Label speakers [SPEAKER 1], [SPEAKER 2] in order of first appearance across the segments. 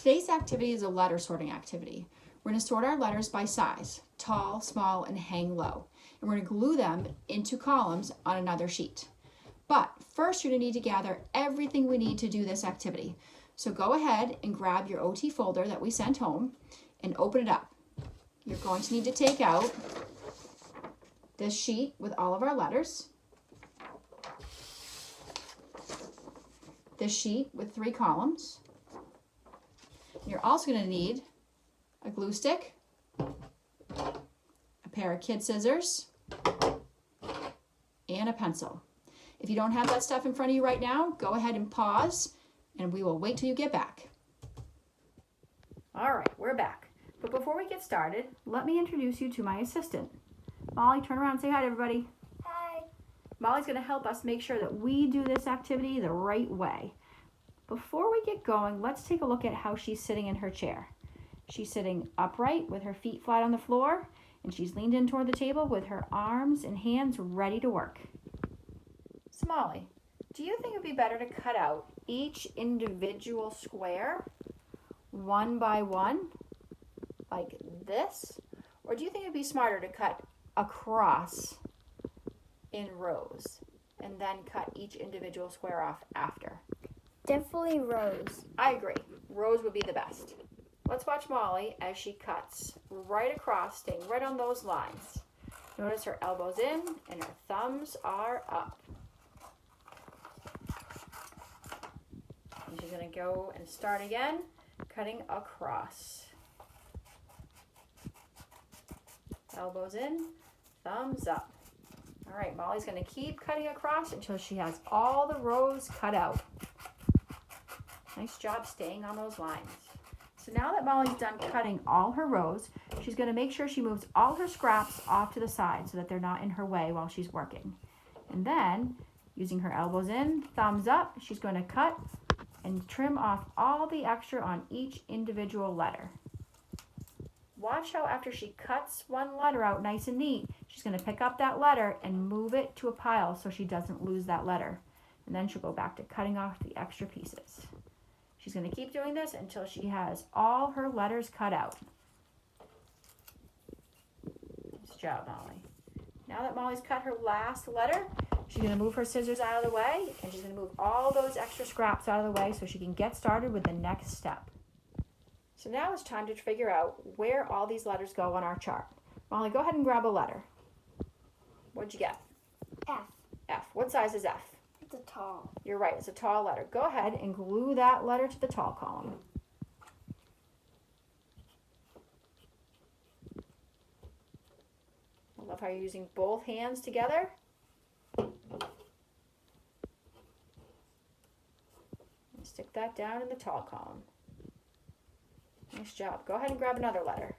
[SPEAKER 1] Today's activity is a letter sorting activity. We're going to sort our letters by size, tall, small, and hang low. And we're going to glue them into columns on another sheet. But first, you're going to need to gather everything we need to do this activity. So go ahead and grab your OT folder that we sent home and open it up. You're going to need to take out this sheet with all of our letters, this sheet with 3 columns. You're also going to need a glue stick, a pair of kid scissors, and a pencil. If you don't have that stuff in front of you right now, go ahead and pause, and we will wait till you get back. All right, we're back. But before we get started, let me introduce you to my assistant. Molly, turn around and say hi to everybody.
[SPEAKER 2] Hi.
[SPEAKER 1] Molly's going to help us make sure that we do this activity the right way. Before we get going, let's take a look at how she's sitting in her chair. She's sitting upright with her feet flat on the floor, and she's leaned in toward the table with her arms and hands ready to work. So Molly, do you think it would be better to cut out each individual square one by one, like this? Or do you think it would be smarter to cut across in rows and then cut each individual square off after?
[SPEAKER 2] Definitely rows.
[SPEAKER 1] I agree. Rows would be the best. Let's watch Molly as she cuts right across, staying right on those lines. Notice her elbows in and her thumbs are up. And she's going to go and start again, cutting across. Elbows in, thumbs up. All right, Molly's going to keep cutting across until she has all the rows cut out. Nice job staying on those lines. So now that Molly's done cutting all her rows, she's going to make sure she moves all her scraps off to the side so that they're not in her way while she's working. And then, using her elbows in, thumbs up, she's going to cut and trim off all the extra on each individual letter. Watch how after she cuts one letter out nice and neat, she's going to pick up that letter and move it to a pile so she doesn't lose that letter. And then she'll go back to cutting off the extra pieces. She's going to keep doing this until she has all her letters cut out. Nice job, Molly. Now that Molly's cut her last letter, she's going to move her scissors out of the way, and she's going to move all those extra scraps out of the way so she can get started with the next step. So now it's time to figure out where all these letters go on our chart. Molly, go ahead and grab a letter. What'd you get?
[SPEAKER 2] F.
[SPEAKER 1] F. What size is F?
[SPEAKER 2] It's a tall.
[SPEAKER 1] You're right, it's a tall letter. Go ahead and glue that letter to the tall column. I love how you're using both hands together. And stick that down in the tall column. Nice job. Go ahead and grab another letter.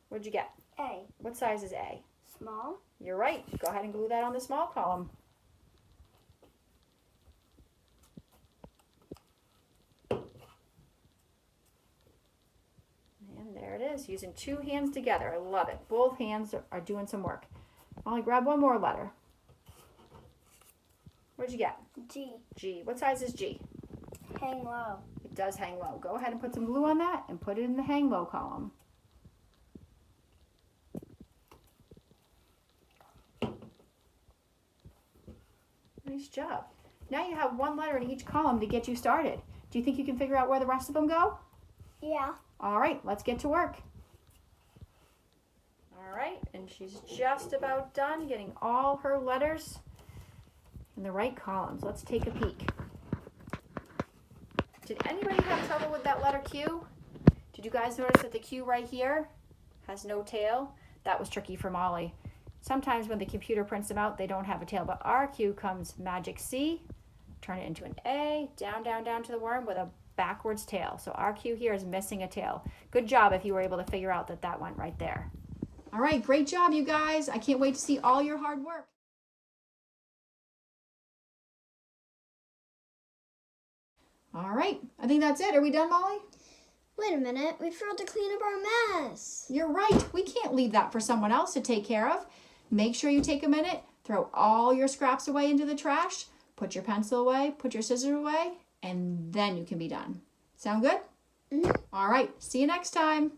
[SPEAKER 1] What'd you get?
[SPEAKER 2] A.
[SPEAKER 1] What size is A?
[SPEAKER 2] Small.
[SPEAKER 1] You're right. Go ahead and glue that on the small column. And there it is, using 2 hands together. I love it. Both hands are doing some work. Molly, grab one more letter. What'd you get?
[SPEAKER 2] G.
[SPEAKER 1] G. What size is G?
[SPEAKER 2] Hang low.
[SPEAKER 1] It does hang low. Go ahead and put some glue on that and put it in the hang low column. Nice job. Now you have one letter in each column to get you started. Do you think you can figure out where the rest of them go?
[SPEAKER 2] Yeah.
[SPEAKER 1] All right, let's get to work. All right, and she's just about done getting all her letters in the right columns. Let's take a peek. Did anybody have trouble with that letter Q? Did you guys notice that the Q right here has no tail? That was tricky for Molly. Sometimes when the computer prints them out, they don't have a tail, but our Q comes magic C, turn it into an A, down, down, down to the worm with a backwards tail. So our Q here is missing a tail. Good job if you were able to figure out that that went right there. All right, great job, you guys. I can't wait to see all your hard work. All right, I think that's it. Are we done, Molly?
[SPEAKER 2] Wait a minute. We forgot to clean up our mess.
[SPEAKER 1] You're right. We can't leave that for someone else to take care of. Make sure you take a minute, throw all your scraps away into the trash, put your pencil away, put your scissors away, and then you can be done. Sound good?
[SPEAKER 2] Mhm.
[SPEAKER 1] All right. See you next time.